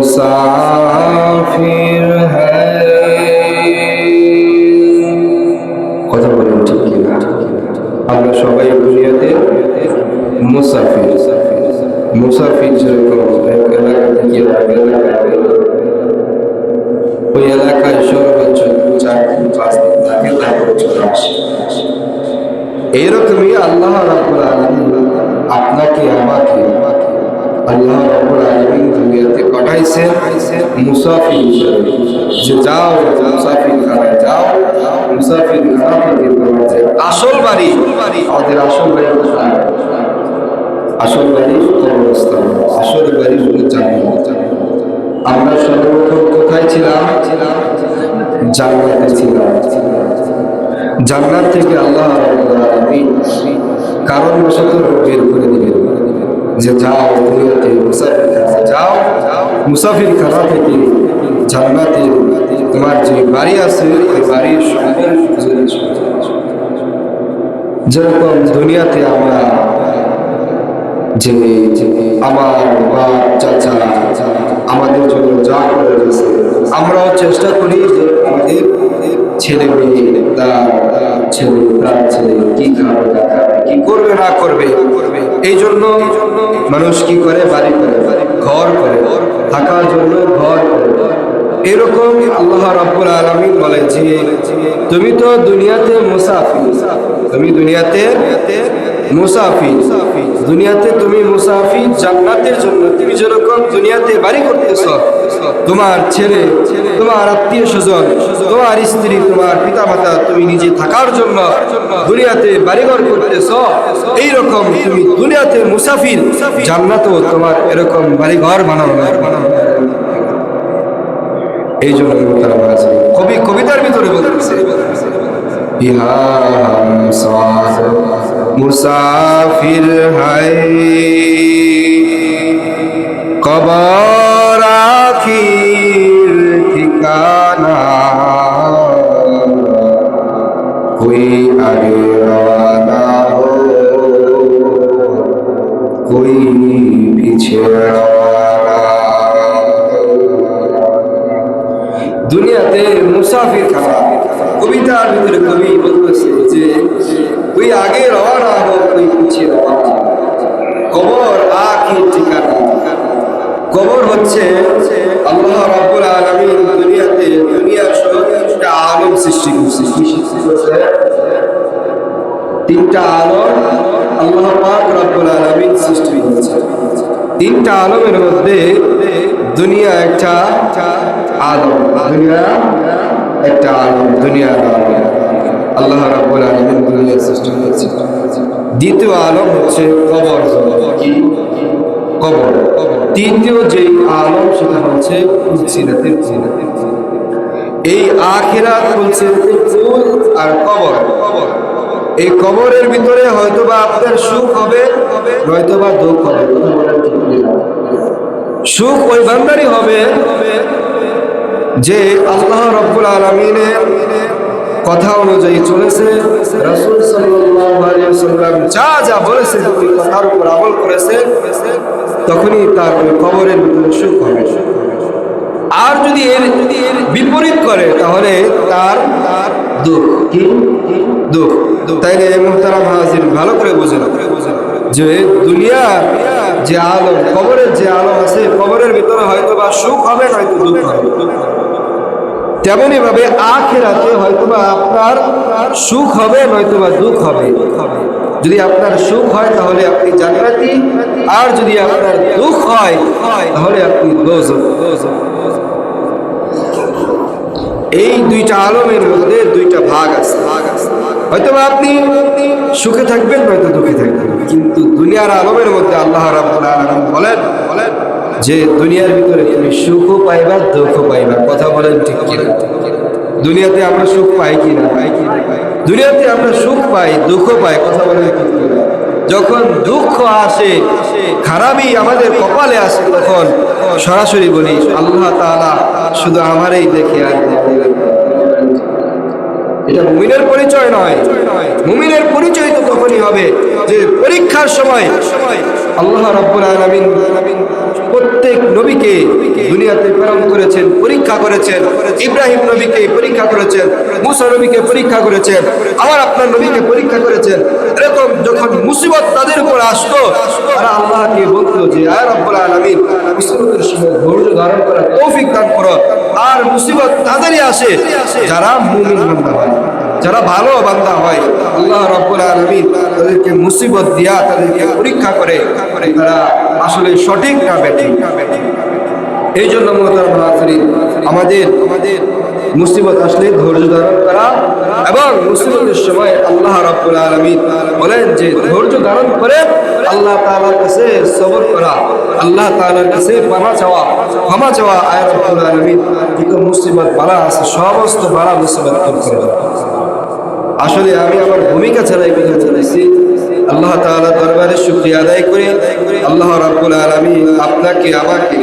মুসাফির কথা বলেন ঠিক কিনা? আমরা সবাই দুনিয়াতে মুসাফির। মুসাফির যেরকম এক এলাকা থেকে ওই এলাকায় সর্বোচ্চ 4-5 দিন থাকে, তারপরে চলে আসে। এইরকমই আল্লাহ রাব্বুল আলামিন আপনাকে আমাকে আল্লাহ রাব্বুল আলামিন দুনিয়াতে পাঠাইছেন মুসাফির হিসেবে, যে যাও মুসাফির খানায় যাও, মুসাফির খানা থেকে তোমাদের আসল বাড়ি, আমাদের আসল বাড়ি কোথায়? আসল বাড়ি কবরস্থান, আসল বাড়ি হলো জান্নাত। আমরা সর্বপ্রথম কোথায় ছিলাম? জান্নাতে ছিলাম। জান্নাত থেকে আল্লাহ রাব্বুল আলামিন কারণবশত বের করে দিলেন যে যাও দুনিয়াতে মুসাফির খানা যাও, মুসাফির খানা থেকে জান্নাতে তোমার যে বাড়ি আছে ওই বাড়ির সঙ্গে যেরকম দুনিয়াতে আমরা যে আমার বাপ চাচা আমাদের জন্য যা করে গেছে, আমরাও চেষ্টা করি যে আমাদের ছেলে মেয়ে তার ছেলে কি খাবে না খাবে, কি করবে না করবে, এই জন্য মানুষ কি করে? বাড়ি করে, ঘর করে, থাকার জন্য ঘর করে। এরকম আল্লাহ রাব্বুল আলামিন বলে যে তুমি তো দুনিয়াতে মুসাফির, তুমি দুনিয়াতে মুসাফির, দুনিয়াতে তুমি মুসাফির জান্নাতের জন্য। তুমি যেরকম দুনিয়াতে বাড়ি করতেছ, তোমার ছেলে, তোমার আত্মীয় স্বজন, তোমার স্ত্রী, তোমার পিতা মাতা, তুমি নিজে থাকার জন্য দুনিয়াতে বাড়িঘর করতেছ, এইরকম তুমি দুনিয়াতে মুসাফির, জান্নাতও তোমার এরকম বাড়িঘর বানানো। এই জন্য কবি কবিতার ভিতরে বলতেছে ইহা হাম সাথ মুসাফির হায়, কবর আখির ঠিকানা, কোই আগে রওয়ানা হো, কোই পিছে রওয়ানা। দুনিয়াতে মুসাফির খানা, কবিতার ভিতরে কবি বলতেছে যে তুই আগে রওনা হো, তুই পিছিয়ে রওনা। কবর আখির ঠিকানা। কবর হচ্ছে আল্লাহ রাব্বুল আলামিন দুনিয়াতে দুনিয়ার তিনটা আলম সৃষ্টি করছে। তিনটা আলম আল্লাহ পাক রাব্বুল আলামিন সৃষ্টি করেছে। তিনটা আলমের মধ্যে দুনিয়া একটা আলম, দুনিয়া একটা আলম, দুনিয়ার আলম আল্লাহ রাব্বুল আলামিন দুনিয়া সৃষ্টি করেছে। দ্বিতীয় আলম হচ্ছে কবর, কবর। তৃতীয় যে আলম সেটা হচ্ছে ফুলসিরাতের ফুল। এই আখিরাত ফুলসিরাতের ফুল আর কবর, এই কবরের ভিতরে হয়তোবা আপনার সুখ হবে, নয়তোবা দুঃখ হবে। সুখ ওই বান্দারই হবে যে আল্লাহ রাব্বুল আলামিনের কথা অনুযায়ী চলেছে, রাসূল সাল্লাল্লাহু আলাইহি ওয়াসাল্লাম যা যা বলেছে ওই কথার উপর আমল করেছে, তখনই তার ওই কবরের ভিতরে সুখ হবে। আর যদি এর বিপরীত করে তাহলে তার দুঃখ, কি দুঃখ। তাইলে মুহতারাম হাজির ভালো করে বুঝেন যে দুনিয়ার যে আলম, কবরের যে আলম আছে, কবরের ভিতরে হয়তোবা সুখ হবে, নয়তো দুঃখ হবে। তেমনি ভাবে আখিরাতে হয়তোবা আপনার সুখ হবে, নয়তোবা দুঃখ হবে। যদি আপনার সুখ হয় তাহলে আপনি জান্নাতি, আর যদি আপনার দুঃখ হয় তাহলে আপনি দোজখ। এই দুইটা আলমের মধ্যে দুইটা ভাগ আছে। হয়তোবা আপনি সুখে থাকবেন, নয়তো দুঃখে থাকবেন। কিন্তু দুনিয়ার আলমের মধ্যে আল্লাহ রাব্বুল আলামিন বলেন যে দুনিয়ার ভিতরে তুমি সুখও পাইবা, দুঃখও পাইবা। কথা বলেন ঠিক কিনা? দুনিয়াতে আমরা সুখ পাই কিনা? দুনিয়াতে আমরা সুখ পাই, দুঃখ পাই। কথা বলেন ঠিক কিনা? যখন দুঃখ আসে, খারাপই আমাদের কপালে আসে, তখন সরাসরি বলি আল্লাহ তাআলা শুধু আমারই দেখে আর এটা মুমিনের পরিচয় নয়। মুমিনের পরিচয় তো তখনই হবে যে পরীক্ষার সময় আল্লাহ রাব্বুল আলামিন প্রত্যেক নবীকে দুনিয়াতে প্রেরণ করেছেন, পরীক্ষা করেছেন। ইব্রাহিম নবীকে পরীক্ষা করেছেন, মুসা নবীকে পরীক্ষা করেছেন, আমার আপনার নবীকে পরীক্ষা করেছেন। এরকম যখন মুসিবত তাদের উপর আসতো, তারা আল্লাহকে বলতো যে আয় রব্বুল আলামিন, মুসিবতের সময় ধৈর্য ধারণ করার তৌফিক দান করো। আর মুসিবত তাদেরই আসে যারা মুমিন বান্দা হয়, যারা ভালো বান্দা হয়। আল্লাহ রাব্বুল আলামিন তাদেরকে মুসিবত দিয়া তাদেরকে পরীক্ষা করে তারা আসলে সঠিক না বেঠিক। এই জন্য মুহতারাম হাজিরিন, আমাদের মুসিবত আসলে ধৈর্য ধারণ করা এবং মুসিবতের সময় আল্লাহ রাব্বুল আলামিন বলেন যে ধৈর্য ধারণ করে আল্লাহ তাআলার কাছে সবর করা, আল্লাহ তাআলার কাছে পানা চাওয়া, ক্ষমা চাওয়া। আয় রাব্বুল আলামিন যত মুসিবত বালা আছে সমস্ত বালা মুসিবত দূর করে দেন। আসলে আমি আমার ভূমিকা ছাড়া এই কথা চালাইছি। আল্লাহ তাআলা দরবারে শুকরিয়া আদায় করি। আল্লাহ রাব্বুল আলামিন আপনাকে আমাকে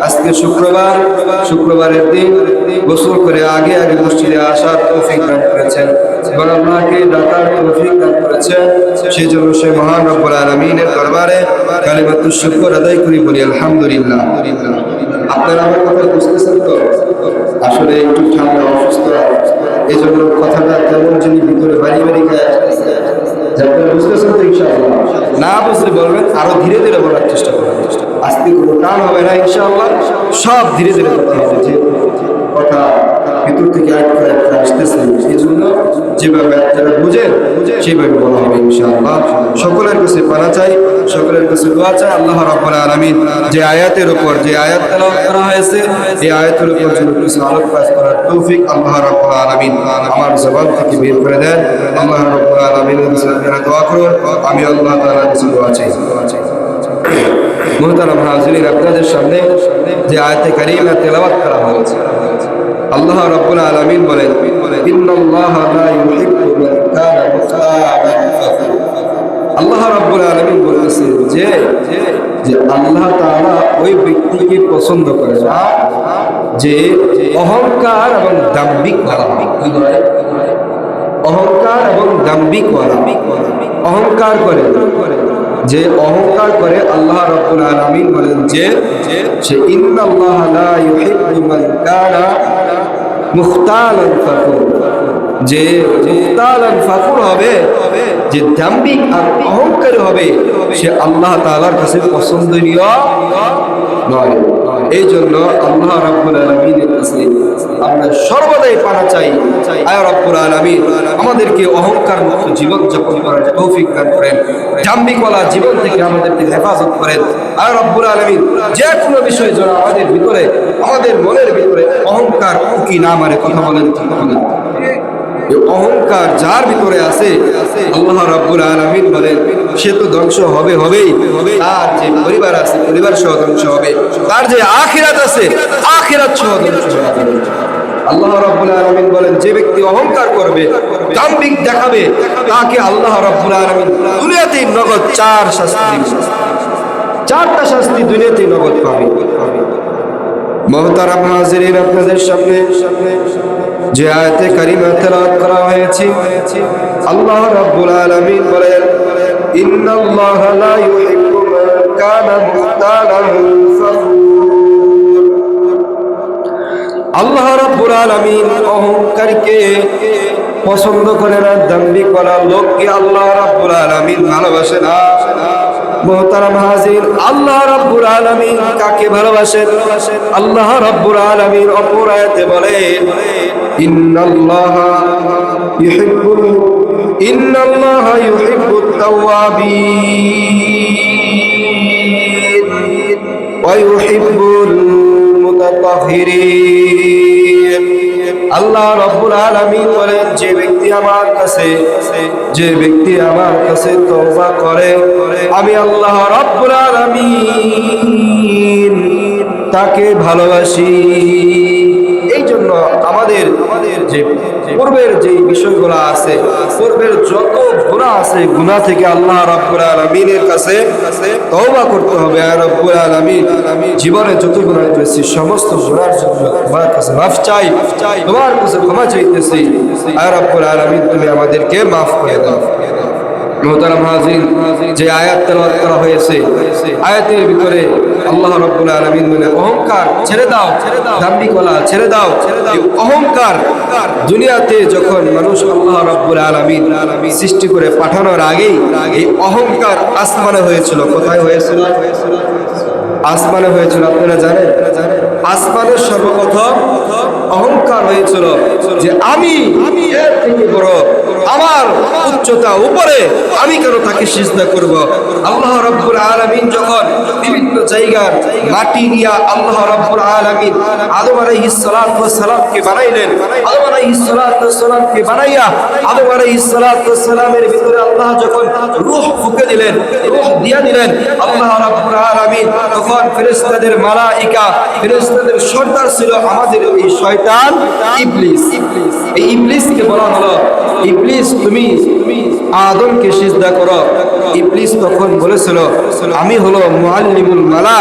আজকে শুক্রবারের দিন গোসল করে আগে মসজিদে আসার তৌফিক দান করেছেন এবং আপনাকে ডাকার তৌফিক দান করেছেন। সেই জন্য সে মহান রব্বুল আলামিনের দরবারে কালিমাতুশ শুকর আদায় করি, বলি আলহামদুলিল্লাহ। আপনারা আমার কথা বুঝতেছেন তো? আসলে একটু ঠান্ডা, অসুস্থ, এই জন্য কথাটা কেমন যিনি ভিতরে বাড়ি গায়ে আসতেছে। আপনারা বুঝতেছেন তো? ইনশাআল্লাহ। না বুঝলে বলবেন, আরো ধীরে ধীরে বলার চেষ্টা করবেন। আজকে কোনো টান হবে না ইনশাআল্লাহ, সব ধীরে ধীরে কথা হবে। যে কথা ভিতর থেকে আসতেছে, এই জন্য যেভাবে আপনারা বুঝেন সেভাবে বলা হবে ইনশাআল্লাহ। সকলের কাছে পানা চাই, সকলের কাছে দোয়া চাই। আল্লাহ রাব্বুল আলামিন যে আয়াতের উপর যে আয়াত তেলাওয়াত করা হয়েছে, এই আয়াতের উপর যেন কিছু আলোকপাত করার তৌফিক আল্লাহ রাব্বুল আলামিন আমার জবান থেকে বের করে দেন। আল্লাহ রাব্বুল আলামিনের কাছে আপনারা দোয়া করুন, আমি আল্লাহ তাআলার কাছে দোয়া চাই। মুহতারাম হাজিরিন, আপনাদের সামনে যে আয়াতে কারিমা তেলাওয়াত করা হয়েছে, আল্লাহ রাব্বুল আলামিন বলেন ইন্নাল্লাহা লা ইউহিব্বু মান কানা মুখতালান ফাখুর। আল্লাহ রাব্বুল আলামিন বলেছেন যে আল্লাহ তাআলা ওই ব্যক্তিকে পছন্দ করে না যে অহংকার এবং দাম্ভিক ওয়ালা। অহংকার এবং দাম্ভিক ওয়ালা, অহংকার করে, যে অহংকার করে। আল্লাহ রাব্বুল আলামিন বলেন যে ইন্নাল্লাহা লা ইউহিব্বু মান কানা মুখতালান ফাখুর। যে মুখতালান ফাখুর হবে, যে দাম্ভিক আর অহংকারী হবে, সে আল্লাহ তাআলার কাছে পছন্দনীয় নয়। এই জন্য আল্লাহ রাব্বুল আলামিনের কাছে আমরা সর্বদাই পানা চাই। আয় রাব্বুল আলামিন আমাদেরকে অহংকার মুক্ত জীবন যাপন করার তৌফিক দান করেন, দাম্ভিকওয়ালা জীবন থেকে আমাদেরকে হেফাজত করেন। আয় রাব্বুল আলামিন যে কোনো বিষয় যেন আমাদের ভিতরে, আমাদের মনের ভিতরে অহংকার উকি না মারে। কথা বলেন, ঠিক বলেন? অহংকার যার ভিতরে আছে, আল্লাহ রাব্বুল আলামিন বলেন সে তো ধ্বংস হবেই। তার যে পরিবার আছে, পরিবার সহ ধ্বংস হবে। তার যে আখিরাত আছে, আখিরাত সহ ধ্বংস হবে। আল্লাহ রাব্বুল আলামিন বলেন যে ব্যক্তি অহংকার করবে, দাম্ভিক দেখাবে, তাকে আল্লাহ রাব্বুল আলামিন দুনিয়াতেই নগদ 4 শাস্তি দিবেন। 4টা শাস্তি দুনিয়াতেই নগদ পাবে। মুহতারাম হাজিরিন, আপনাদের সামনে যে আয়াতে কারিমা তেলাওয়াত করা হয়েছে, আল্লাহ রাব্বুল আলামিন বলেন ইন্নাল্লাহা লা ইউহিব্বু মান কানা মুখতালান ফাখুর। আল্লাহ রাব্বুল আলামিন অহংকারীকে পছন্দ করে না, দাম্ভিক ওয়ালা লোককে আল্লাহ রাব্বুল আলামিন ভালোবাসে না। মুহতারাম হাজির, আল্লাহ রাব্বুল আলামিন কাকে ভালোবাসেন? আল্লাহ রাব্বুল আলামিন অপর আয়াতে বলেন ইন্নাল্লাহা ইউহিব্বুত তাওয়াবিন ওয়া ইউহিব্বুল মুতাতাহহিরিন। আল্লাহ রাব্বুল আলামিন বলেন যে ব্যক্তি আমার কাছে তওবা করে, আমি আল্লাহ রাব্বুল আলামিন তাকে ভালোবাসি। এই জন্য আমাদের যে পূর্বের যে বিষয়গুলো আছে, পূর্বের যত গুনাহ আছে, গুনাহ থেকে আল্লাহ রাব্বুল আলামিনের কাছে তওবা করতে হবে। আর রাব্বুল আলামিন জীবনে যত গুনাহ করেছি সমস্ত গুনাহের জন্য তোমার কাছে মাফ চাই, তোমার কাছে ক্ষমা চাইতেছি। আর রাব্বুল আলামিন তুমি আমাদেরকে মাফ করে দাও। মুহতারাম হাজির, যে আয়াত তেলাওয়াত করা হয়েছে, আয়াতের ভিতরে আল্লাহ রাব্বুল আলামিন বলে অহংকার ছেড়ে দাও, দাম্ভিকতা ছেড়ে দাও। এই অহংকার দুনিয়াতে যখন মানুষ আল্লাহ রাব্বুল আলামিন সৃষ্টি করে পাঠানোর আগেই এই অহংকার আসমানে হয়েছিল। কোথায় হয়েছিল? আসমানে হয়েছিল। আপনারা জানেন, আসমানের সর্বপ্রথম অহংকার হয়েছিল যে আমি এর থেকে বড়, আমার উচ্চতা উপরে, আমি কেন তাকে সিজদা করব। আল্লাহ রাব্বুল আলামিন যখন বিভিন্ন জায়গার মাটি নিয়ে আল্লাহ রাব্বুল আলামিন আদম আলাইহিস সালাতু ওয়াস সালামকে বানাইলেন, আদম আলাইহিস সালাতু ওয়াস সালামকে বানাইয়া আদম আলাইহিস সালাতু ওয়াস সালামের ভিতরে আল্লাহ যখন রূহ ফুঁকে দিলেন, রূহ দিয়া দিলেন, আল্লাহ রাব্বুল আলামিন তখন ফেরেশতাদের মালায়েকা, ফেরেশতাদের সর্দার ছিল আমাদের এই শয়তান ইবলিস। এই ইবলিসকে বলা হলো, ইবলিস তুমি আদমকে সিজদা করো। ইবলিস তখন বলেছিল আমি হলো মুআল্লিমুল মালা,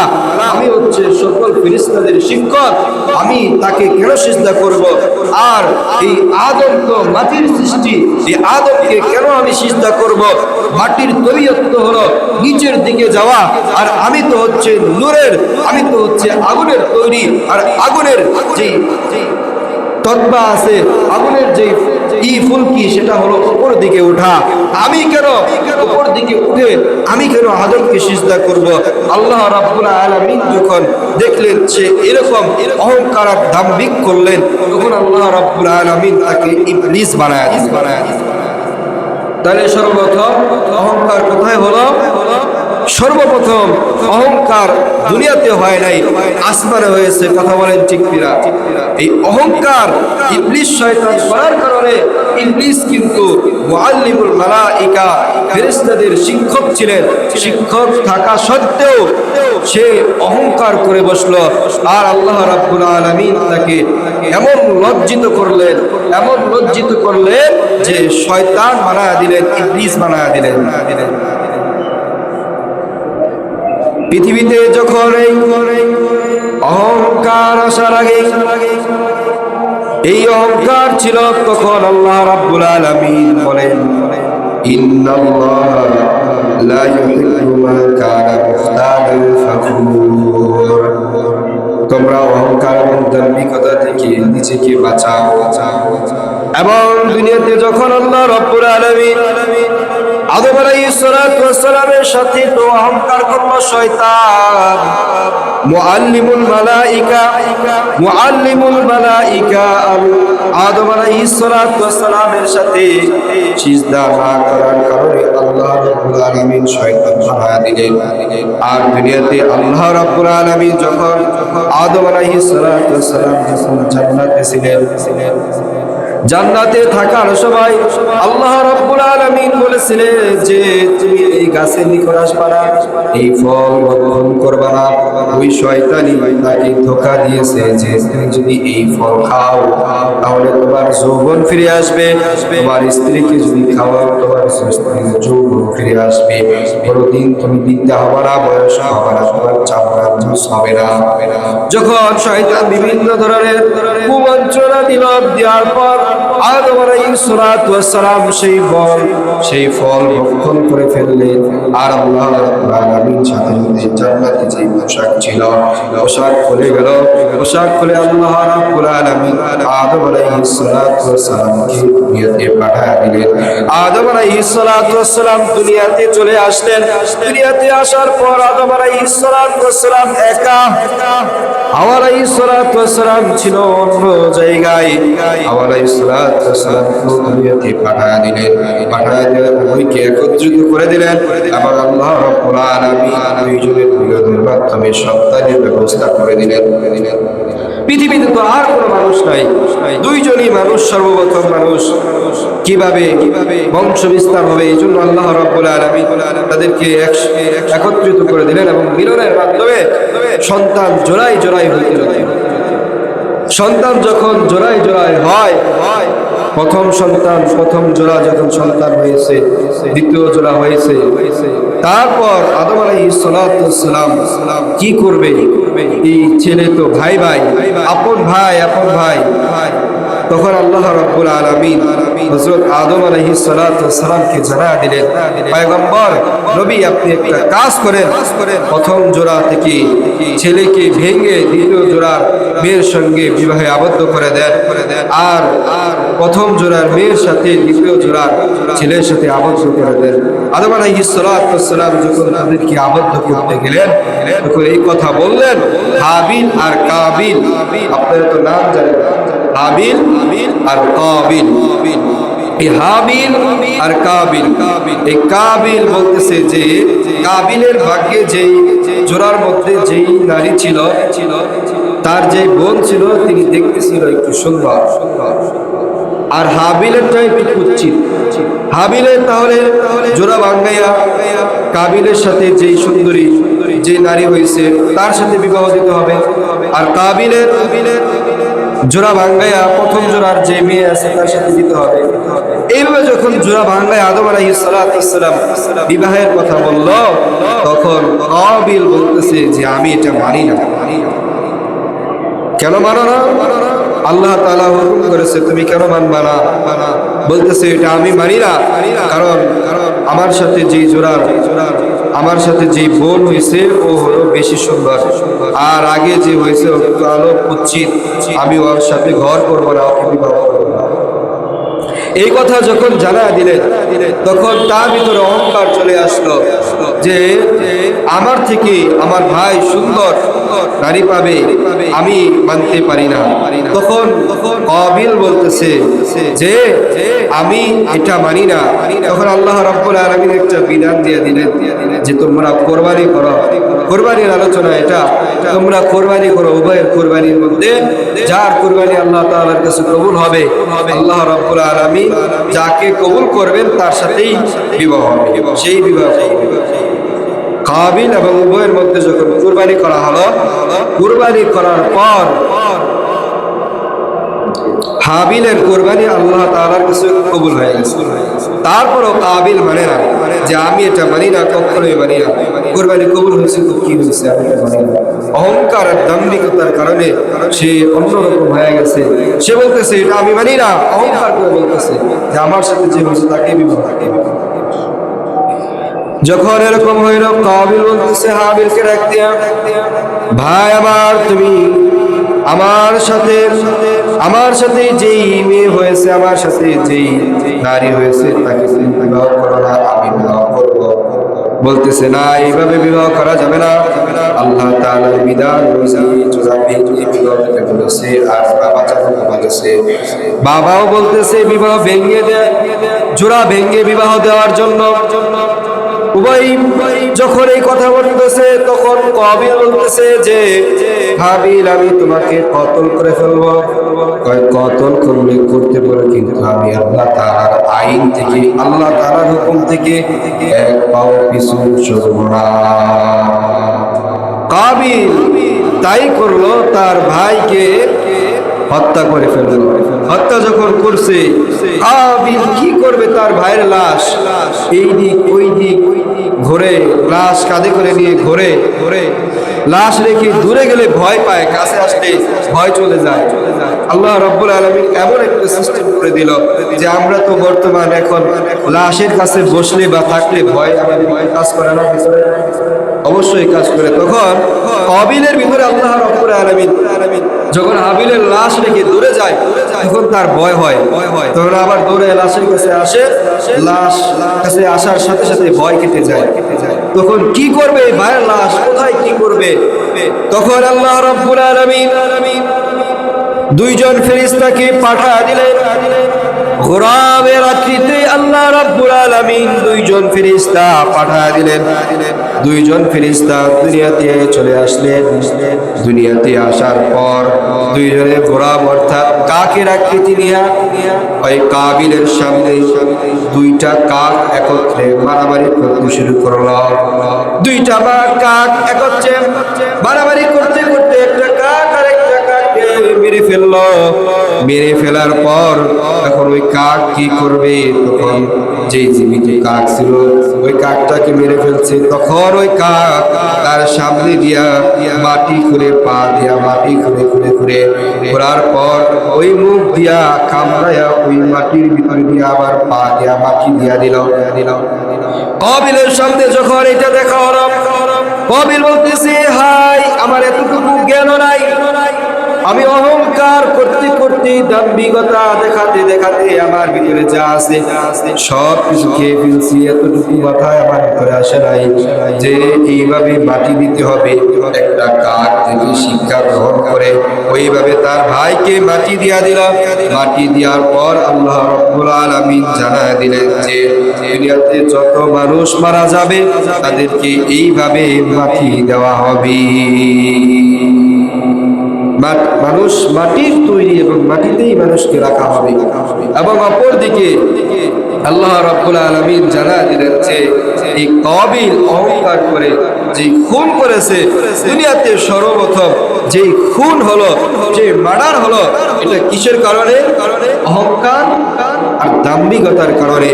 আমি হচ্ছে সকল ফেরেশতাদের শিক্ষক, আমি তাকে কেন সিজদা করব। আর এই আদম তো মাটির সৃষ্টি, এই আদমকে কেন আমি সিজদা করব। মাটির তবিয়ত তো হলো নিচের দিকে যাওয়া, আর আমি তো হচ্ছে নূরের, আমি তো হচ্ছে আগুনের তৈরি, আর আগুনের যে তকবা আছে, আগুনের যে ফুলকি সেটা হলো উপর দিকে ওঠা। আমি কেন উপর দিকে উঠে আমি কেন আদমকে সিজদা করব। আল্লাহ রাব্বুল আলামিন যখন দেখলেন সে এরকম অহংকার আর দাম্ভিক করলেন, তখন আল্লাহ রাব্বুল আলামিন তাকে ইবলিস বানায় দিলেন। তাহলে সর্বপ্রথম অহংকার কোথায় হলো? সর্বপ্রথম অহংকার দুনিয়াতে হয় নাই, আসমানে হয়েছে। কথা বলেন ঠিক কিনা? এই অহংকার ইবলিস শয়তান করার কারণে ইবলিস কিন্তু মুআল্লিমুল মালায়েকা, ফেরেশতাদের শিক্ষক ছিলেন। শিক্ষক থাকা সত্ত্বেও সে অহংকার করে বসলো, আর আল্লাহ রাব্বুল আলামিন তাকে এমন লজ্জিত করলেন, এমন লজ্জিত করলেন যে শয়তান বানায়া দিলেন, ইবলিস বানায়া দিলেন। পৃথিবীতে যখন এই অহংকার আসার আগে এই অহংকার ছিল, তখন আল্লাহ রাব্বুল আলামিন বলেন ইন্নাল্লাহা লা ইউহিব্বু মান কানা মুখতালান ফাখুর। তোমরা অহংকার এবং দাম্ভিকতা থেকে নিজেকে বাঁচাও। এবং দুনিয়াতে যখন আল্লাহ রাব্বুল আলামিন আদম আলাইহিস সালাতু ওয়াস সালামের সাথে তো অহংকার করলো শয়তান, মুআল্লিমুল মালায়েকা, মুআল্লিমুল মালায়েকা আদম আলাইহিস সালাতু ওয়াস সালামের সাথে সিজদা না করার কারণে আল্লাহ রাব্বুল আলামিন শয়তান বানায়া দিলেন। আর দুনিয়াতে আল্লাহ রাব্বুল আলামিন যখন আদম আলাইহিস সালাতু ওয়াস সালাম যখন জান্নাতে ছিলেন, জান্নাতে থাকার সময় আল্লাহ রাব্বুল আলামিন বলেছিলেন যে তুমি এই গাছের নিকট আসবা না, এই ফল ভক্ষণ করবা না। ওই শয়তানি তাকে ধোঁকা দিয়েছে যে তুমি যদি এই ফল খাও তাহলে তোমার যৌবন ফিরে আসবে, তোমার স্ত্রীকে যদি খাওয়াও তোমার স্ত্রীর যৌবন ফিরে আসবে, কোনোদিন তুমি বৃদ্ধা হবে না, বয়স হবে না, তোমার চামড়া হবে না। যখন শয়তান বিভিন্ন ধরনের কুমন্ত্রণা দিল, দেওয়ার পর আদম আলাইহিস সালাতু ওয়াস সালাম সেই ফল ভক্ষণ করে ফেললেন। আর আল্লাহ রাব্বুল আলামিন সাথে জান্নাতে যে পোশাক ছিল, পোশাক খুলে গেল। পোশাক খুলে আল্লাহ রাব্বুল আলামিন আদম আলাইহিস সালাতু ওয়াস সালামকে দুনিয়াতে পাঠিয়ে দিলেন। আদম আলাইহিস সালাতু ওয়াস সালাম দুনিয়াতে চলে আসলেন। দুনিয়াতে আসার পর আদম আলাইহিস সালাতু ওয়াস সালাম একা, হাওয়া আলাইহিস সালাতু ওয়াস সালাম ছিল অন্য জায়গায়। হাওয়া আলাইহিস সালাতু ওয়াস সালাম দুনিয়াতে পাঠিয়ে দিলেন। পাঠিয়ে দিয়ে উভয়কে একত্রিত করে দিলেন এবং আল্লাহ রাব্বুল আলামিন দুইজনের মিলনের মাধ্যমে সন্তানের ব্যবস্থা করে দিলেন। পৃথিবীতে তো আর কোনো মানুষ নাই, দুইজনই মানুষ, সর্বপ্রথম মানুষ। কিভাবে বংশ বিস্তার হবে, এই জন্য আল্লাহ রাব্বুল আলামিন তাদেরকে একত্রিত করে দিলেন এবং মিলনের মাধ্যমে সন্তান জোড়ায় জোড়ায় হইতে লাগে। সন্তান যখন জোড়ায় জোড়ায় হয়, প্রথম সন্তান, প্রথম জোড়া যখন সন্তান হয়েছে, দ্বিতীয় জোড়া হয়েছে, তারপর আদম আলাইহিস সালাতু ওয়াস সালাম কি করবে? এই ছেলে তো ভাই ভাই, আপন ভাই, আপন ভাই, তখন আল্লাহ রাব্বুল আলামিন হযরত আদম আলাইহিস সালাতু ওয়াস সালামকে জানা দিলেন, পয়গম্বর নবী আপনি একটা কাজ করেন, প্রথম জোড়া থেকে ছেলেকে ভেঙে দ্বিতীয় জোড়ার মেয়ের সঙ্গে বিবাহে আবদ্ধ করে দেন, আর প্রথম জোড়ার মেয়ের সাথে দ্বিতীয় জোড়ার ছেলের সাথে আবদ্ধ করে দেন। আদম আলাইহিস সালাতু ওয়াস সালাম যখন তাদেরকে আবদ্ধ করতে গেলেন তখন এই কথা বললেন, হাবিল আর কাবিল, আপনারা তো নাম জানেন, হাবিল আর কাবিল। এই হাবিল আর কাবিল, এই কাবিল বলতেছে যে কাবিলের ভাগ্যে যেই জোড়ার মধ্যে যেই নারী ছিল, তার যে বোন ছিল তিনি দেখতে ছিল একটু সুন্দর, আর হাবিলেরটাই একটু কুচ্ছিত। হাবিলের তাহলে জোড়া ভাঙ্গাইয়া কাবিলের সাথে যেই সুন্দরী যে নারী হয়েছে তার সাথে বিবাহ দিতে হবে, আর কাবিলের জোড়া ভাঙ্গাইয়া প্রথম জোড়ার যে মেয়ে আছে তার সাথে দিতে হবে। এইভাবে যখন জোড়া ভাঙ্গায় আদম আলাইহিস সালাতু ওয়াস সালাম বিবাহের কথা বলল, তখন কাবিল বলতেছে যে আমি এটা মানি না। কেন মানো না? আল্লাহ তাআলা হুকুম করেছে, তুমি কেন মানবা না? বলতেছে এটা আমি মানি না, কারণ আমার সাথে যেই জোড়ার আমার সাথে যে বোন হয়েছে ও হলো বেশি সুন্দর, আর আগে যে হয়েছে ও একটু আলো কুচ্ছিত, আমি ওর সাথে ঘর করবো না, ওকে বিবাহ করবো না। এই কথা যখন জানা দিলেন তখন তার ভিতরে অহংকার চলে আসলো যে আমার থেকে আমার ভাই সুন্দর নারী পাবে, আমি মানতে পারি না। তখন কাবিল বলতেছে যে আমি এটা মানি না। তখন আল্লাহ রাব্বুল আলামিন একটা বিধান দিয়ে দিলেন যে তোমরা কোরবানি করো। কোরবানির আলোচনা এটা, তোমরা কোরবানি করো। উভয়ের কোরবানির মধ্যে যার কোরবানি আল্লাহ তাআলার কাছে কবুল হবে, আল্লাহ রাব্বুল আলামিন যাকে কবুল করবেন তার সাথেই বিবাহ হবে, সেই বিবাহ। কাবিল এবং উভয়ের মধ্যে যখন কুরবানি করা হলো, কুরবানি করার পর হাবিলের কোরবানি আল্লাহ তাআলার কাছে কবুল হয়ে গেছে। তারপরও কাবিল মানে না যে আমি এটা মানি না, কখনোই মানি না। কোরবানি কবুল হয়েছে তো কি হয়েছে, আমি এটা মানি না। অহংকার আর দাম্ভিকতার কারণে সে অন্যরকম হয়ে গেছে। সে বলতেছে এটা আমি মানি না, অহংকার করে বলতেছে যে আমার সাথে যে হয়েছে তাকে বিবাহ। যখন এরকম হইল, কাবিল বলতেছে হাবিলকে ডাক দিয়া, ভাই আমার, তুমি আমার সাথে যেই মেয়ে হয়েছে, আমার সাথে যেই নারী হয়েছে তাকে তুমি বিবাহ করো না, আমি বিবাহ করবো। বলতেছে না, এইভাবে বিবাহ করা যাবে না। আল্লাহ তাআলার বিধান অনুযায়ী জোড়া ভেঙে বিবাহ দিতে বলেছে, আর বাবা যখন বলেছে, বাবাও বলতেছে বিবাহ ভেঙে দেয়, জোড়া ভেঙে বিবাহ দেওয়ার জন্য। উভয় যখন এই কথা বলতেছে তখন কাবিল বলতেছে যে হাবিল আমি তোমাকে কতল করে ফেলবো। কতল করতে পারো, কিন্তু আমি আল্লাহ তাআলার আইন থেকে, আল্লাহ তাআলার হুকুম থেকে এক পাও পিছু সরব না। কাবিল তাই করলো, তার ভাইকে হত্যা করে ফেলল। হত্যা যখন করছে, কাবিল কি করবে? তার ভাইয়ের লাশ এই দিক ওই দিক ঘুরে, লাশ কাঁধে করে নিয়ে ঘুরে, লাশ রেখে দূরে গেলে ভয় পায়, কাছে আসলে ভয় চলে যায়। আল্লাহ রাব্বুল আলামিন এমন একটা সিস্টেম করে দিল যে আমরা তো বর্তমান এখন লাশের কাছে বসলে বা থাকলে ভয় কাজ করে না, অবশ্যই কাজ করে। তখন কাবিলের ভিতরে আল্লাহ রাব্বুল আলামিন যখন হাবিলের লাশ রেখে দূরে যায় তখন তার ভয় হয়, তখন আবার দৌড়ে লাশের কাছে আসে, লাশ কাছে আসার সাথে সাথে ভয় কেটে যায়। তখন কি করবে? ভাইয়ের লাশ কোথায়, কি করবে? তখন আল্লাহ রাব্বুল আলামিন দুইজন ফেরেশতাকে পাঠিয়ে দিলেন। গোরাবের আকৃতিতে আল্লাহ রাব্বুল আলামিন দুইজন ফেরেশতা পাঠিয়ে দিলেন। দুইজন ফেরেশতা দুনিয়াতে চলে আসলেন। দুনিয়াতে আসার পর দুইজনে গোরাব অর্থাৎ কাকের আকৃতি নিয়ে ওই কাবিলের সামনে দুইটা কাক একত্রে মারামারি করতে শুরু করলো। দুইটা কাক একত্রে মারামারি করতে করতে একটা কাক আরেকটা কাককে মেরে ফেললো। মেরে ফেলার পর এখন ওই কাক কি করবে? তখন যে জীবিত কাক ছিল ওই কাকটাকে মেরে ফেলছে, তখন ওই কাক তার সামনে দিয়া মাটি খুঁড়ে, পা দিয়া মাটি খুঁড়ে খুঁড়ে খুঁড়ে ঘোরার পর ওই মুখ দিয়া কামড়াইয়া ওই মাটির ভিতরে দিয়া আবার পা দিয়া মাটি দিয়া দিল। কাবিলের সামনে যখন এটা দেখা হলো, কাবিল বলতেছে, হাই, আমার এতটুকু জ্ঞান নাই, আমি অহংকার করতে করতে, দাম্ভিকতা দেখাতে দেখাতে আমার ভিতরে যা আছে সব কিছু খেয়ে ফেলছি, এতটুকু মাথায় আমার ভিতরে আসে নাই যে এইভাবে মাটি দিতে হবে। একটা কাক থেকে শিক্ষা গ্রহণ করে ওইভাবে তার ভাইকে মাটি দিয়া দিল। মাটি দেওয়ার পর আল্লাহ রাব্বুল আলামিন জানায় দিলেন যে দুনিয়াতে যত মানুষ মারা যাবে তাদেরকে এইভাবে মাটি দেওয়া হবে। মানুষ মাটির তৈরি এবং মাটিতেই মানুষকে রাখা হবে। এবং অপরদিকে আল্লাহ রাব্বুল আলামিন জানায় দিলেন যে এই কাবিল অহংকার করে যে খুন করেছে, দুনিয়াতে সর্বপ্রথম যে খুন হলো, যে মার্ডার হলো, এটা কিসের কারণে? অহংকার আর দাম্ভিকতার কারণে।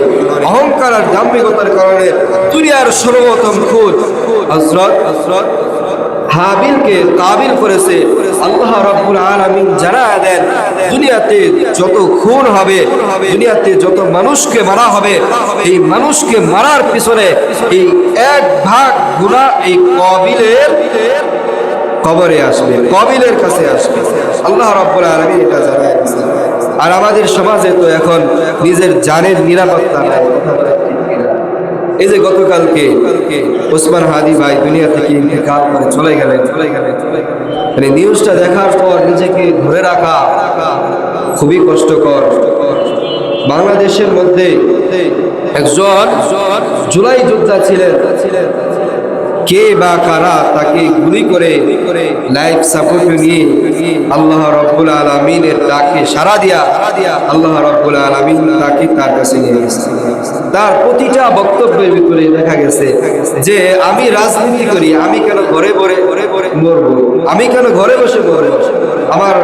অহংকার আর দাম্ভিকতার কারণে দুনিয়ার সর্বপ্রথম খুন হযরত হাবিলকে কাবিল করেছে। আল্লাহ রাব্বুল আলামিন জানায় দেন দুনিয়াতে যত খুন হবে, দুনিয়াতে যত মানুষকে মারা হবে, এই মানুষকে মারার পিছনে এই 1 ভাগ গুনাহ এই কাবিলের কবরে আসবে, কাবিলের কাছে আসবে। আল্লাহ রাব্বুল আলামিন এটা জানায় দিয়েছেন। আর আমাদের সমাজে তো এখন নিজের জানের নিরাপত্তা নাই। এই যে গতকালকে ওসমান হাদি ভাই দুনিয়া থেকে ইন্তেকাল করে চলে গেলেন, মানে নিউজটা দেখার পর নিজেকে ধরে রাখা খুবই কষ্টকর। বাংলাদেশের মধ্যে একজন জুলাই যোদ্ধা ছিলেন, কে বা কারা তাকে গুলি করে লাইফ সাপোর্ট নিয়ে আল্লাহ রাব্বুল আলামিনের ডাকে সাড়া দিয়া আল্লাহ রাব্বুল আলামিন তাকে তার কাছে নিয়ে গেছে। তার প্রতিটা বক্তব্যের ভিতরে দেখা গেছে যে আমি রাজনীতি করি, আমি কেন ঘরে মরবো, আমি কেন ঘরে বসে মরবো, আমার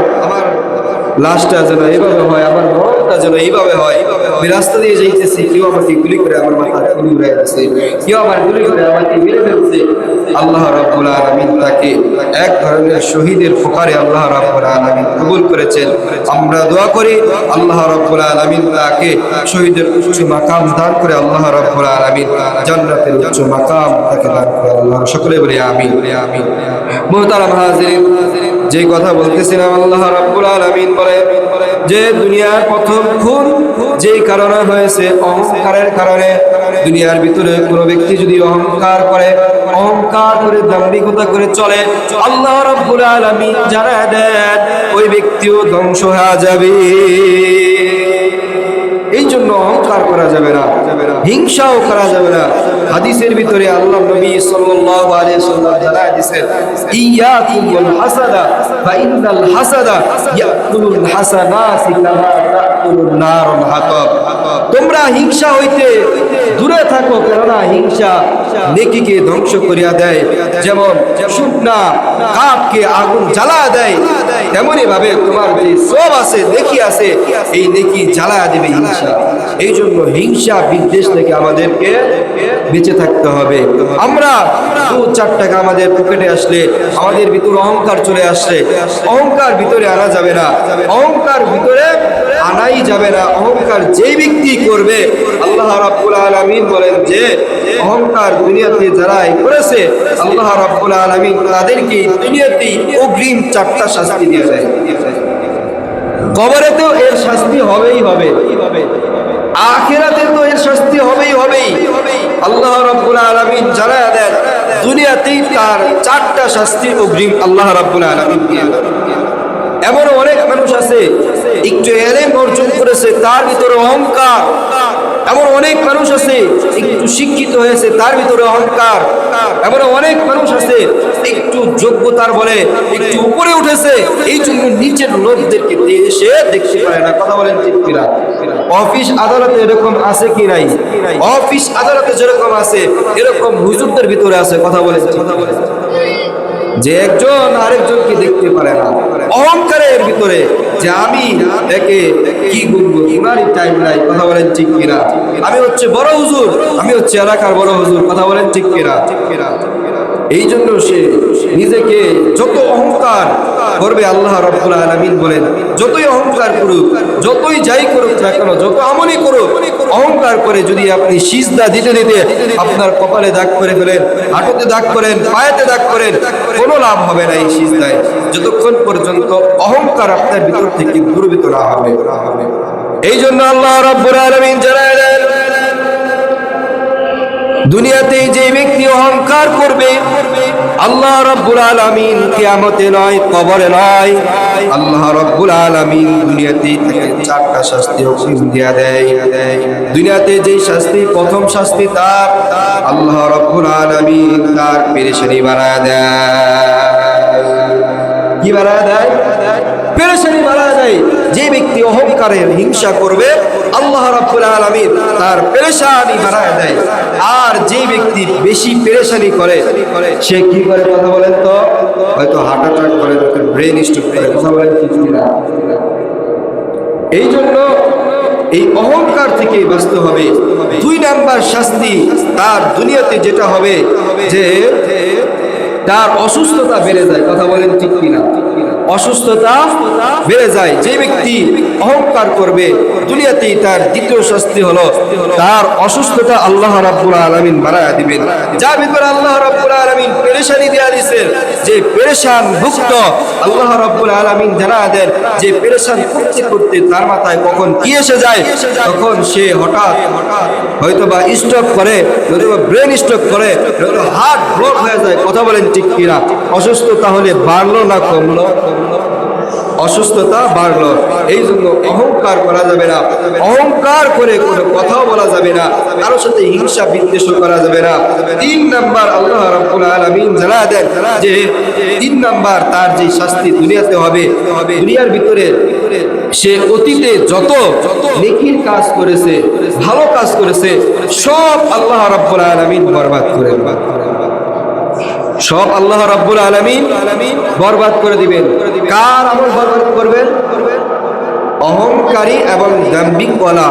লাশটা যেন এইভাবে হয়, আমার মরণটা যেন এইভাবে হয়। আমি রাস্তা দিয়ে যাইতেছি, কেউ আমাকে গুলি করে আমার মাথা গুলি উড়ে যাচ্ছে, কেউ আমার গুলি করে আমাকে মেরে ফেলছে। আল্লাহ রাব্বুল আলামিন তাকে এক ধরনের শহীদের প্রকারে আল্লাহ রাব্বুল আলামিন কবুল করেছেন। আমরা দোয়া করি আল্লাহ রাব্বুল আলামিন তাকে শহীদের উচ্চ মাকাম দান করে, আল্লাহ রাব্বুল আলামিন জান্নাতের উচ্চ মাকাম তাকে দান করে। আল্লাহ সকলে বলি আমিন। মুহতারাম হাজিরিন, যে কথা বলতেছিলাম, আল্লাহ রাব্বুল আলামিন বলে যে দুনিয়ার প্রথম খুন যেই কারণে হয়েছে অহংকারের কারণে। দুনিয়ার ভিতরে কোনো ব্যক্তি যদি অহংকার করে দাম্ভিকতা করে চলে, আল্লাহ রাব্বুল আলামিন জানায় দেন ওই ব্যক্তিও ধ্বংস হয়ে যাবে। এই জন্য অহংকার করা যাবে না, হিংসাও করা যাবে না। হাদিসের ভিতরে আল্লাহ নবী সাল্লাল্লাহু আলাইহি ওয়াসাল্লাম জানায় দিয়েছেন, ইয়াকুম ওয়াল হাসাদা ফা ইন্নাল হাসাদা ইয়াকুলুল হাসানাতি কামা তাকুলুন নারুল হাতাব। তোমরা হিংসা হইতে দূরে থাকো, কেননা হিংসা নেকিকে ধ্বংস করিয়া দেয়। যেমন শুকনা কাঠকে আগুন জ্বালা দেয়, তেমনি ভাবে তোমার যে সব আছে, নেকি আছে, এই নেকি জ্বালা দেবে হিংসা। এই জন্য হিংসা বিদ্বেষ থেকে আমাদেরকে বেঁচে থাকতে হবে। আমরা 2-4 টাকা আমাদের পকেটে আসলে আমাদের ভিতরে অহংকার চলে আসছে, অহংকার ভিতরে আনা যাবে না, অহংকার ভিতরে আনাই যাবে না। অহংকার যেই ব্যক্তি করবে, আল্লাহ রাব্বুল আলামিন বলেন যে অহংকার দুনিয়াতে যারাই করেছে, আল্লাহ রাব্বুল আলামিন তাদেরকে দুনিয়াতেই অগ্রিম 4টা শাস্তি দিয়ে দেয়। কবরে তো এর শাস্তি হবেই হবে, আখিরাতে তো এর শাস্তি হবেই হবে। আল্লাহ রাব্বুল আলামিন জানায় দেন দুনিয়াতেই তার 4টা শাস্তি অগ্রিম আল্লাহ রাব্বুল আলামিন দিয়ে দেন। এমন অনেক মানুষ আছে একটু ইলম অর্জন করেছে, তার ভিতরে অহংকার। এমন অনেক মানুষ আছে একটু শিক্ষিত হয়েছে, তার ভিতরে অহংকার। এমন অনেক মানুষ আছে একটু যোগ্যতার বলে একটু উপরে উঠেছে, এই জন্য নিচের লোকদেরকে এসে দেখতে পারে না। কথা বলেন ঠিক কিনা? অফিস আদালতে এরকম আছে কি নাই? অফিস আদালতে যেরকম আছে এরকম হুজুরদের ভিতরে আছে। কথা বলেন। যে একজন আরেকজনকে দেখতে পারে না, অহংকারের ভিতরে যে আমি একে কি বলবো, উনারই টাইম নাই, কথা বলেন ঠিক কিনা, আমি হচ্ছে বড় হুজুর, আমি হচ্ছে এলাকার বড় হুজুর, কথা বলেন ঠিক কিনা। এই জন্য সে নিজেকে যত অহংকার করবে, আল্লাহ রাব্বুল আলামিন বলেন যতই অহংকার করুক, যতই যাই করুক না কেন, যত আমলই করুক, অহংকার করে যদি আপনি সিজদা দিতে দিতে আপনার কপালে দাগ করে ফেলেন, হাঁটুতে দাগ করেন, পায়েতে দাগ করেন, কোনো লাভ হবে না এই সিজদায়, যতক্ষণ পর্যন্ত অহংকার আপনার ভিতর থেকে দূরীভূত না হবে। এই জন্য আল্লাহ রাব্বুল আলামিন জানায় দেন, দুনিয়াতে যে ব্যক্তি অহংকার করবে, আল্লাহ রাব্বুল আলামিন কিয়ামতে নয়, কবরে নয়, আল্লাহ রাব্বুল আলামিন দুনিয়াতে তাকে চারটা শাস্তি হুকুম দিয়া দেয়। দুনিয়াতে যে শাস্তি, প্রথম শাস্তি তার আল্লাহ রাব্বুল আলামিন তার পেরেশানি বানায় দেয়। কি বানায় দেয়? পেরেশানি বানায় দেয়। যে ব্যক্তি অহংকারের হিংসা করবে, আল্লাহ রাব্বুল আলামিন তার পেরেশানি বানায় দেয়। আর যে ব্যক্তি বেশি পেরেশানি করে, সে কি করে, কথা বলেন তো? হয়তো হার্ট অ্যাটাক করে, ব্রেন স্ট্রোক করে, কথা বলেন ঠিক কিনা। এই জন্য এই অহংকার থেকে বাঁচতে হবে। 2 নাম্বার শাস্তি তার দুনিয়াতে যেটা হবে, যে তার অসুস্থতা বেড়ে যায়, কথা বলেন ঠিক কিনা। অসুস্থতা বেড়ে যায়। যে ব্যক্তি অহংকার করবে, দুনিয়াতেই তার দ্বিতীয় শাস্তি হলো তার অসুস্থতা আল্লাহ রাব্বুল আলামিন বাড়ায়া দিবেন। যার ভিতরে আল্লাহ রাব্বুল আলামিন পেরেশানি দেয়া দিয়েছেন, যে পেরেশান ভুক্ত, আল্লাহ রাব্বুল আলামিন জানা দেন যে পেরেশান করতে করতে তার মাথায় কখন কি এসে যায়, তখন সে হঠাৎ হয়তোবা স্ট্রোক করে, হয়তোবা ব্রেন স্ট্রোক করে, হয়তো হার্ট ব্লক হয়ে যায়, কথা বলেন ঠিক কিনা। অসুস্থতা হলে বাড়লো না কমলো? অসুস্থতা বাড়লো। এই জন্য অহংকার করা যাবে না, অহংকার করে কোনো কথাও বলা যাবে না, কারোর সাথে হিংসা বিদ্বেষ করা যাবে না। 3 নাম্বার আল্লাহ রাব্বুল আলামিন জানা দেন যে 3 নাম্বার তার যে শাস্তি দুনিয়াতে হবে, দুনিয়ার ভিতরে সে অতীতে যত নেকির কাজ করেছে, ভালো কাজ করেছে, সব আল্লাহ রাব্বুল আলামিন বরবাদ করে দেবেন। সব আল্লাহ রাব্বুল আলামিন বরবাদ করে দিবেন। কার আমল বরবাদ করবেন? অহংকারী এবং দাম্ভিকওয়ালা।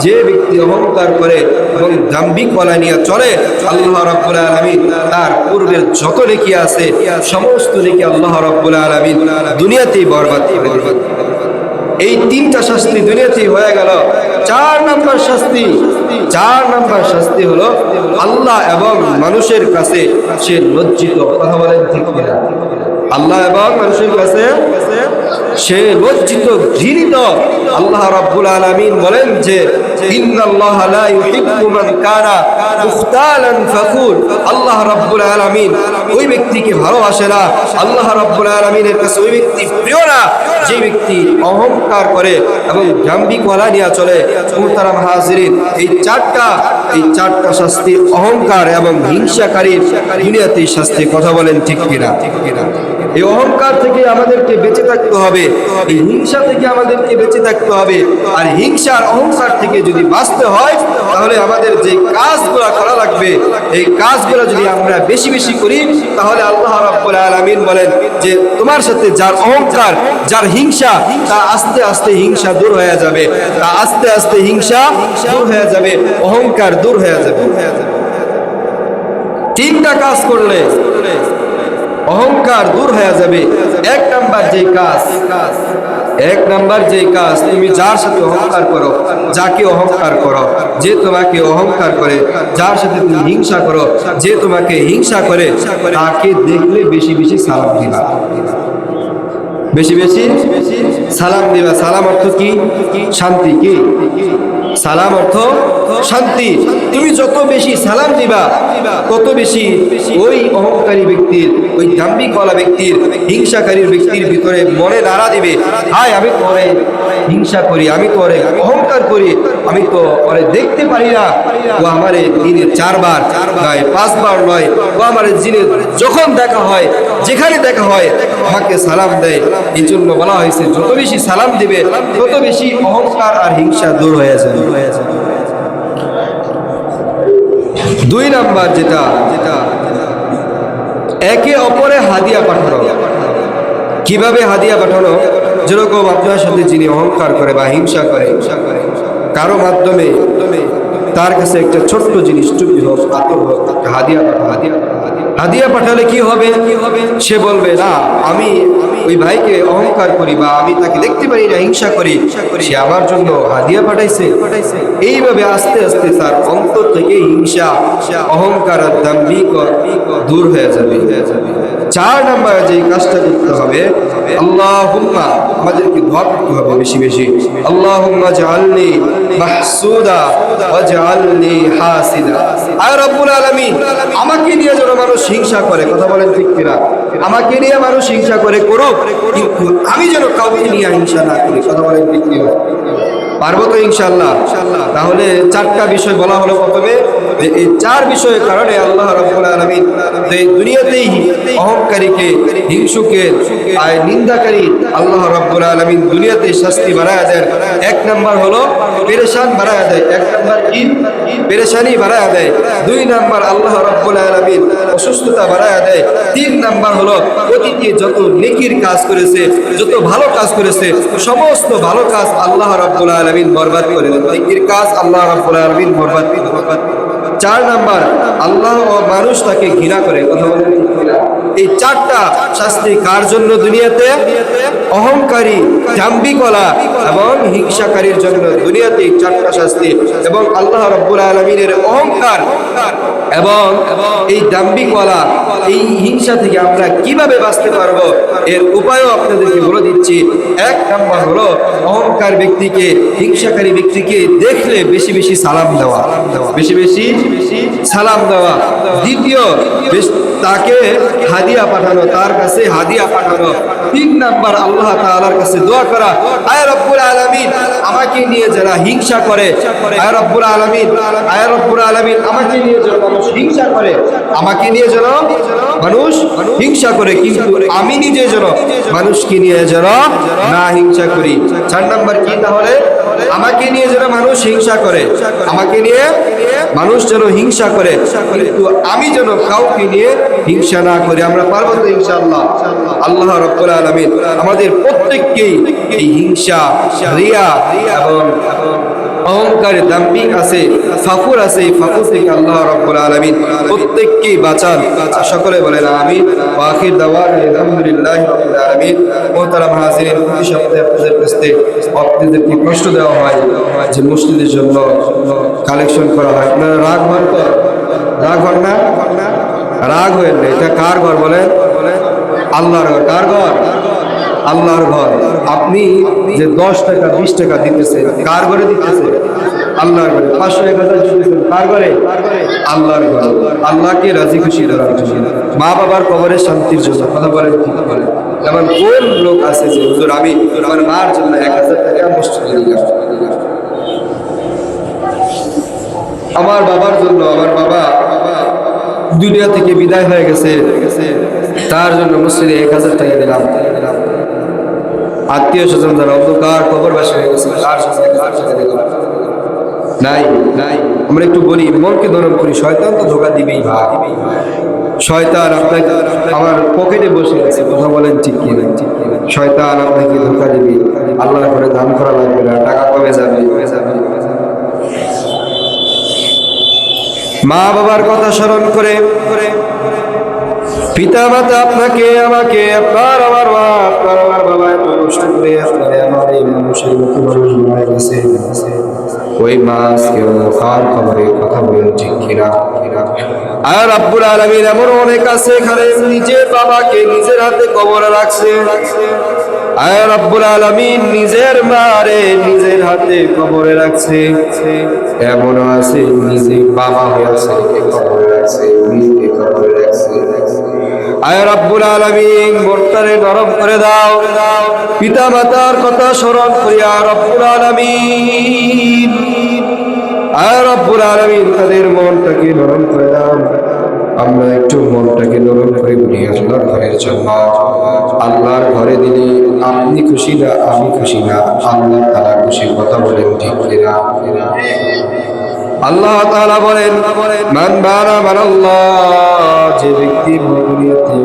যে ব্যক্তি অহংকার করে এবং দাম্ভিকওয়ালা নিয়ে চলে, আল্লাহ রাব্বুল আলামিন তার পূর্বের যত নেকি আছে সমস্ত নেকি আল্লাহ রাব্বুল আলামিন দুনিয়াতেই বরবাদ করে দিবেন। এই 3টা শাস্তি দুনিয়াতেই হয়ে গেল। 4 নাম্বার শাস্তি হলো আল্লাহ এবং মানুষের কাছে সে লজ্জিত, কথা বলেন ঠিক কিনা। আল্লাহ এবং মানুষের কাছে সে লজ্জিত, ঘৃণিত। আল্লাহ রাব্বুল আলামিন বলেন যে ইন্নাল্লাহা লা ইউহিব্বু মান কানা মুখতালান ফাখুর। আল্লাহ রাব্বুল আলামিন ওই ব্যক্তিকে ভালোবাসে না, আল্লাহ রাব্বুল আলামিনের কাছে ওই ব্যক্তি প্রিয় না যে ব্যক্তি অহংকার করে এবং দাম্ভিকওয়ালা নিয়ে চলে। মুহতারাম হাজিরিন, এই চারটা শাস্তি অহংকার এবং হিংসাকারীর দুনিয়াতেই শাস্তি, কথা বলেন ঠিক কিনা। এই অহংকার থেকে আমাদেরকে বেঁচে থাকতে হবে, এই হিংসা থেকে আমাদেরকে বেঁচে থাকতে হবে। আর হিংসার অহংকার থেকে যদি বাঁচতে হয়, তাহলে আমাদের যে কাজগুলো করা লাগবে, এই কাজগুলো যদি আমরা বেশি বেশি করি, তাহলে আল্লাহ রাব্বুল আলামিন বলেন যে তোমার সাথে যার অহংকার, যার হিংসা, তা আস্তে আস্তে হিংসা দূর হয়ে যাবে, তা আস্তে আস্তে হিংসা দূর হয়ে যাবে, অহংকার দূর হয়ে যাবে। 3টা কাজ করলে অহংকার দূর হয়ে যাবে। 1 নাম্বার যে কাজ, তুমি যার সাথে অহংকার করো, যাকে অহংকার করো, যে তোমাকে অহংকার করে, যার সাথে তুমি হিংসা করো, যে তোমাকে হিংসা করে, তাকে দেখলে বেশি বেশি সালাম দিবা। বেশি বেশি সালাম দিবা। সালাম অর্থ কি? শান্তি। কি সালাম অর্থ? শান্তি। তুমি যত বেশি সালাম দিবা, তত বেশি ওই অহংকারী ব্যক্তির, ওই দাম্ভিকওয়ালা ব্যক্তির, হিংসাকারী ব্যক্তির ভিতরে মনে নাড়া দিবে, হায় আমি তোরে হিংসা করি, আমি তোরে অহংকার করি, আমি তো ওরে দেখতে পারি না, ও আমারে দিনে 4 বার নয়, 5 বার নয়, ও আমারে দিনে যখন দেখা হয়, যেখানে দেখা হয় আমাকে সালাম দেয়। এই জন্য বলা হয়েছে যত বেশি সালাম দিবে, তত বেশি অহংকার আর হিংসা দূর হয়ে যাবে। 2 নাম্বার যেটা একে অপরে হাদিয়া পাঠানো। কিভাবে হাদিয়া পাঠানো? যেরকম আপনার সাথে যিনি অহংকার করে বা হিংসা করে, কারো মাধ্যমে তার কাছে একটা ছোট্ট জিনিস, টুপি হোক, আতর হোক, হাদিয়া হাদিয়া পাঠালে কি হবে? সে বলবে না, আমি ওই ভাইকে অহংকার করি বা আমি তাকে দেখতে পারি না, হিংসা করি, সে আমার জন্য হাদিয়া পাঠাইছে। এইভাবে আস্তে আস্তে তার অন্তর থেকে হিংসা, অহংকার আর দাম্ভিক দূর হয়ে যাবে। 4 নাম্বার যে কাজটা করতে হবে, আল্লাহুম্মা, আমাদেরকে দোয়া করতে হবে বেশি বেশি, আল্লাহুম্মা জাআলনি মাহসুদা ওয়াজআলনি হাসিদা। আয় রব্বুল আলামিন, আমাকে নিয়ে যেন মানুষ হিংসা করে, কথা বলেন ঠিক কিনা? আমাকে নিয়ে মানুষ হিংসা করে করুক, কিন্তু আমি যেন কাউকে নিয়ে হিংসা না করি, কথা বলেন ঠিক কিনা? পারবো তো ইনশাআল্লাহ? তাহলে 4টা বিষয় বলা হলো প্রথমে, যে এই 4 বিষয়ের কারণে আল্লাহ রাব্বুল আলামিন এই দুনিয়াতেই অহংকারীকে, হিংসুকে, নিন্দাকারী আল্লাহ রাব্বুল আলামিন দুনিয়াতে শাস্তি বাড়ায়া দেন। 1 নাম্বার হলো পেরেশান বাড়ায়া দেয়। 1 নাম্বার কি? পেরেশানি বাড়ায়া দেয়। 2 নাম্বার আল্লাহ রাব্বুল আলামিন অসুস্থতা বাড়ায়া দেয়। 3 নাম্বার হলো অতীতে যত নেকির কাজ করেছে, যত ভালো কাজ করেছে, সমস্ত ভালো কাজ আল্লাহ রাব্বুল আলামিন বরবাদ করে দেন। নেকির কাজ আল্লাহ রাব্বুল আলামিন বরবাদ করে দেন। 4 নাম্বার, আল্লাহ ও মানুষ তাকে ঘৃণা করে, কথা বলেন ঠিক কিনা? এই 4টা শাস্তি কার জন্য দুনিয়াতে? অহংকারী, দাম্ভিকলা এবং হিংসাকারীর জন্য দুনিয়াতে 4টা শাস্তি। এবং আল্লাহ রাব্বুল আলামিনের অহংকার এবং এই দাম্ভিকলা, এই হিংসা থেকে আমরা কিভাবে বাঁচতে পারবো এর উপায়ও আপনাদেরকে বলে দিচ্ছি। 1 নাম্বার হলো অহংকার ব্যক্তিকে, হিংসাকারী ব্যক্তিকে দেখলে বেশি বেশি সালাম দেওয়া, বেশি বেশি সালাম দেওয়া। দ্বিতীয়, তাকে হাদিয়া পাঠানো, তার কাছে হাদিয়া পাঠানো। 3 নাম্বার, আল্লাহ তাআলার কাছে দোয়া করা, আয় রব্বুল আলামিন, আমাকে নিয়ে যারা হিংসা করে, আয় রব্বুল আলামিন, আয় রব্বুল আলামিন, আমাকে নিয়ে যারা মানুষ হিংসা করে, আমাকে নিয়ে যেন মানুষ হিংসা করে, কিন্তু আমি নিজে যেন মানুষকে নিয়ে যেন না হিংসা করি। 4 নাম্বার কি তাহলে? আমাকে নিয়ে যেন মানুষ হিংসা করে, আমাকে নিয়ে মানুষ যেন হিংসা করে, কিন্তু আমি যেন কাউকে নিয়ে হিংসা না করি। আমরা পারবো তো ইনশাআল্লাহ? আল্লাহ রাব্বুল আলামিন আমাদের প্রত্যেককেই এই হিংসা, রিয়া এবং অহংকার, দাম্ভিক আছে, ফাকুর আছে, এই ফাকুর থেকে আল্লাহ রাব্বুল আলামিন প্রত্যেককেই বাঁচান। সকলে বলেন আমিন। ওয়া আখির দাওয়ানা আলহামদুলিল্লাহি রাব্বিল আলামিন। মুহতারাম হাজিরিন, প্রতি সপ্তাহে আপনাদের কাছে আপনাদেরকে কষ্ট দেওয়া হয় যে মসজিদের জন্য কালেকশন করা হয়। আপনারা রাগ হন তো? রাগ হন না? রাগ হয়েন না। এটা কার ঘর বলেন? আল্লাহর ঘর। কার ঘর? আল্লাহর ঘর। আপনি যে 10 টাকা 20 টাকা দিতেছেন, কার ঘরে দিতেছেন? আল্লাহর ঘরে। 500 1000 দিতেছেন, কার ঘরে? আল্লাহর ঘরে। আল্লাহকে রাজি খুশি করার জন্য, মা বাবার কবরের শান্তির জন্য, কথা বলেন ঠিক বলেন? এমন কোন লোক আছে যে হুজুর আমি আমার মার জন্য 1000 টাকা মসজিদে দিলাম, আমার বাবার জন্য, আমার বাবা দুনিয়া থেকে বিদায় হয়ে গেছে, তার জন্য মসজিদে 1000 টাকা দিলাম। আত্মীয় স্বজন যারা অন্ধকার কবরবাসী হয়ে গেছে, তার জন্য 1000 টাকা দিলাম। নাই নাই, আমরা একটু বলি, মনকে নরম করি। শয়তান তো ধোঁকা দিবেই ভাই। শয়তান আপনাকে, আমার পকেটে বসে আছে, কথা বলেন ঠিক কি না? শয়তান আপনাকে ধোঁকা দিবে। আল্লাহর ঘরে দান করা লাগবে না, টাকা কমে যাবে। মা বাবার কথা স্মরণ করে, পিতা মাতা আপনাকে, আমাকে, আপনার আমার মা, আপনার আমার বাবা এত কষ্ট করে আপনারে আমার এই মানুষের মতো মানুষ বানায় গেছে, ওই মা আজকে কার খবরে, কথা বলেন ঠিক কিনা? আর রাব্বুল আলামিন এমন অনেক আছে এখানে নিজের বাবাকে নিজের হাতে কবরে রাখছে। আয় রাব্বুল আলামিন নিজের মারে নিজের হাতে কবরে রাখছে। এমন আছে নিজে বাবা হয়েছে কবরে রাখছে, মেয়েকে কবরে রাখছে। আয় রাব্বুল আলামিন মনটারে নরম করে দাও, পিতা মাতার কথা স্মরণ করিয়া রাব্বুল আলামিন, আয় রাব্বুল আলামিন তাদের মনটাকে নরম করে দাও। আমরা একটু মনটাকে নরম করে বলি আল্লাহর ঘরের জন্য। আল্লাহর ঘরে দিলে আপনি খুশি না আমি খুশি না, আল্লাহ তাআলা খুশি, কথা বলেন ঠিক কিনা? আল্লাহ তাআলা বলেন মান বারা বারাল্লাহ, যে ব্যক্তি দুনিয়াতে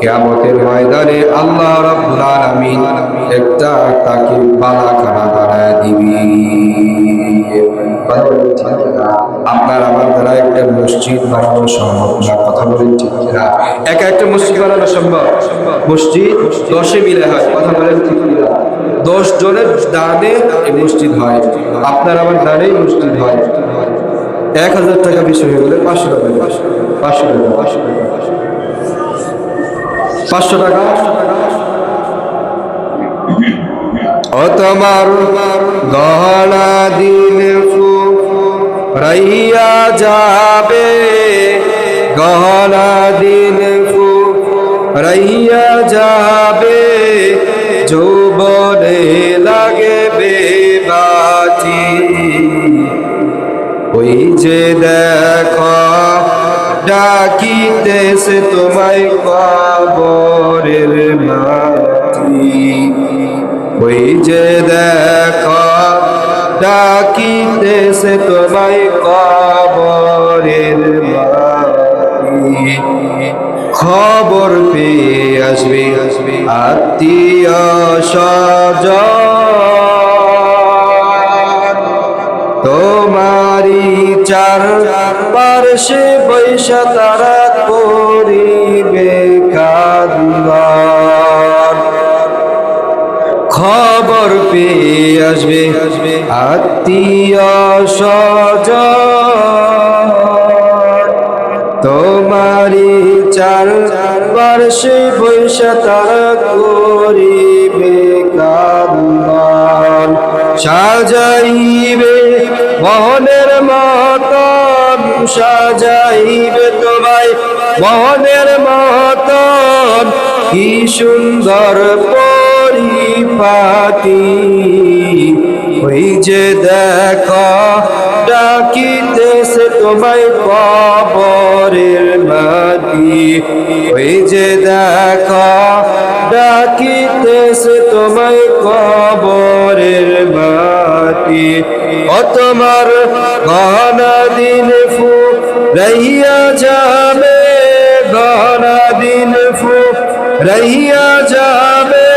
কিয়ামতের ময়দানে আল্লাহ রাব্বুল আলামিন একটা তাকে বালাখানা বানায় দিবি। আপনার আমার দ্বারা একটা মসজিদ বানানো সম্ভব না, কথা বলেন ঠিক কিনা? একা একটা মসজিদ বানানো সম্ভব? মসজিদ 10-এ মিলে হয়, কথা বলেন ঠিক কিনা? 10 জনের দানে এই মসজিদ হয়, আপনার আমার দানেই মসজিদ হয়। 1000 টাকা বেশি হয়ে গেলে 500 টাকা, 500 টাকা। ও তোমার গহনা দিন ফুরাইয়া যাবে, গহনা দিন ফুরাইয়া যাবে, যৌবনে লাগবে বাজি। ওই যে দেখো ডাকিতেছে তোমায় কবরের মাটি, ওই যে দেখো ডাকিতেছে তোমায় কবরের মাটি। খবর পেয়ে আসবে আত্মীয় স্বজন, তোমারি চার পার্শ্বে বৈশা তারা করিবে কান্দান। খবর পেয়ে আসবে আত্মীয় স্বজন, তোমারি চার পার্শ্বে বৈশা তারা করিবে কান্দান। সাজাইবে মোহনের মতন, সাজাইবে তোমায় মোহনের মতন, কি সুন্দর পরিপাটি। ওই যে দেখো ডাকিতেছে তোমায় কবরের মাটি, ওই যে দেখো ডাকিতেছে তোমায় কবরের মাটি। ও তোমার গহনা দিন ফুরাইয়া যাবে, গহনা দিন ফুরাইয়া যাবে,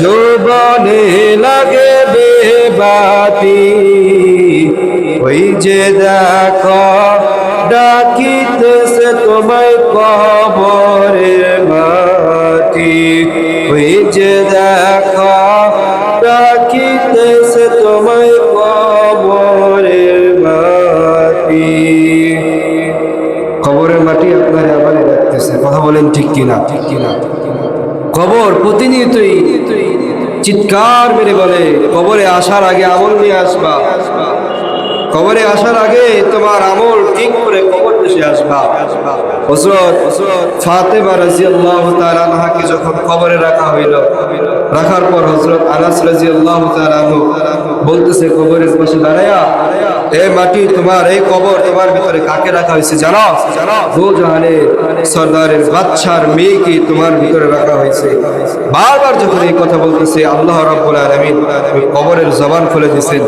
যৌবনে লাগবে বাতি। ওই যে দেখো ডাকিতেছে তোমায় কবরের মাটি, ওই যে দেখো ডাকিতেছে তোমায় কবরের মাটি। কবরের মাটি আপনার আবার ডাকতেছে, কথা বলেন ঠিক কিনা? ঠিক কিনা? কবর প্রতিনিয়তই চিৎকার মেরে বলে, কবরে আসার আগে আমল নিয়ে আসবা, কবরে আসার আগে তোমার আমল ঠিক করে কবর দেশে আসবা। হযরত ফাতেমা রাদিয়াল্লাহু তাআলা আনহাকে যখন কবরে রাখা হইল, রাখার পর হযরত আনাস রাদিয়াল্লাহু তাআলা বলতেছে কবরের পাশে দাঁড়ায়া, এ মাটি তোমার এই কবর তোমার ভিতরে কাকে রাখা হয়েছে জানো? দো জাহানের সরদারের বাদশার মেয়েকে তোমার ভিতরে রাখা হয়েছে। বারবার যখন এই কথা বলতেছে আল্লাহ রাব্বুল আলামিন কবরের জবান খুলে দিয়েছেন।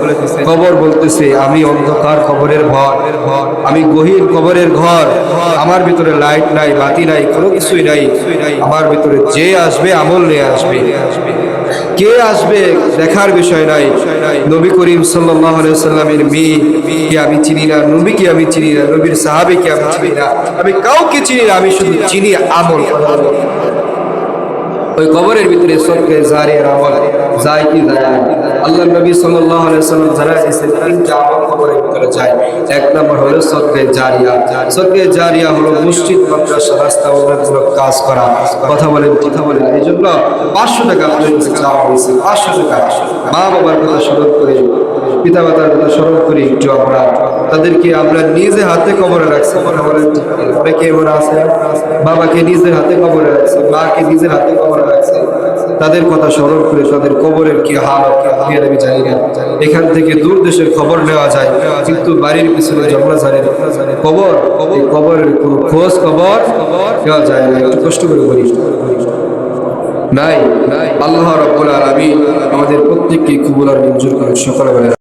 কবর বলতেছে আমি অন্ধকার কবরের ঘর, আমি গহীন কবরের ঘর, আমার ভিতরে লাইট নাই, বাতি নাই, কোনো কিছুই নাই। আমার ভিতরে যে আসবে আমল নিয়ে আসবে, কে আসবে দেখার বিষয় নাই। নবী করিম সাল্লাল্লাহু আলাইহি ওয়াসাল্লামের মেয়েকে আমি চিনি না, নবীকে আমি চিনি না, নবীর সাহাবীকে আমি চিনি না, আমি কাউকে চিনি না, আমি শুধু চিনি আমল। ওই কবরের ভিতরে সদকায়ে জারিয়ার আমল যায় কি যায় না? আল্লাহর নবী সাল্লাল্লাহু আলাইহি ওয়াসাল্লাম জানাইছেন তিনটা আমল কবরের ভিতরে যায়। এক নম্বর হলো সদকায়ে জারিয়া। সদকায়ে জারিয়া হলো মসজিদ, মাদ্রাসা, রাস্তা উন্নয়নমূলক কাজ করা, কথা বলেন কথা বলেন। এই জন্য 500 টাকা আমাদের কাছে চাওয়া হয়েছে, 500 টাকা। মা বাবার কথা স্মরণ করে, পিতা মাতার কথা স্মরণ করে একটু তাদেরকে আমরা নিজে হাতে কবরে রাখছি, কথা বলেন। অনেকে এমন আছে বাবাকে নিজের হাতে কবরে রাখছে, মাকে নিজের হাতে কবরে রাখছে, তাদের কথা স্মরণ করে তাদের কবরের কি হাল আমি জানি না। এখান থেকে দূর দেশের খবর নেওয়া যায়, কিন্তু বাড়ির পিছনে জঙ্গলাঝাড়ের কবর, এই কবরের কোনো খোঁজ খবর নেওয়া যায় না। একটু কষ্ট করে বলি নাই। আল্লাহ রাব্বুল আলামিন আমাদের প্রত্যেককে কবুল আর মঞ্জুর করে সকলে বলে